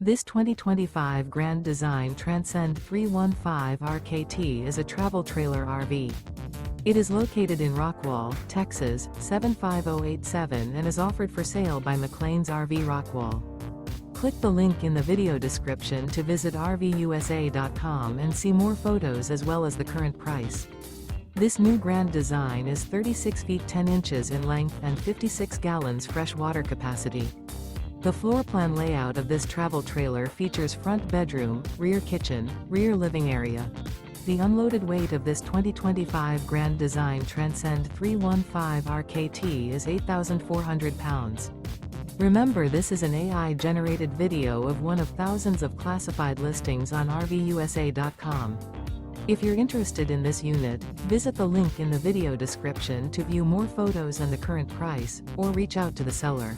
This 2025 Grand Design Transcend 315 RKT is a travel trailer RV. It is located in Rockwall, Texas, 75087 and is offered for sale by McClain's RV Rockwall. Click the link in the video description to visit RVUSA.com and see more photos as well as the current price. This new Grand Design is 36 feet 10 inches in length and 56 gallons fresh water capacity. The floor plan layout of this travel trailer features front bedroom, rear kitchen, rear living area. The unloaded weight of this 2025 Grand Design Transcend 315 RKT is 8,400 pounds. Remember, this is an AI-generated video of one of thousands of classified listings on RVUSA.com. If you're interested in this unit, visit the link in the video description to view more photos and the current price, or reach out to the seller.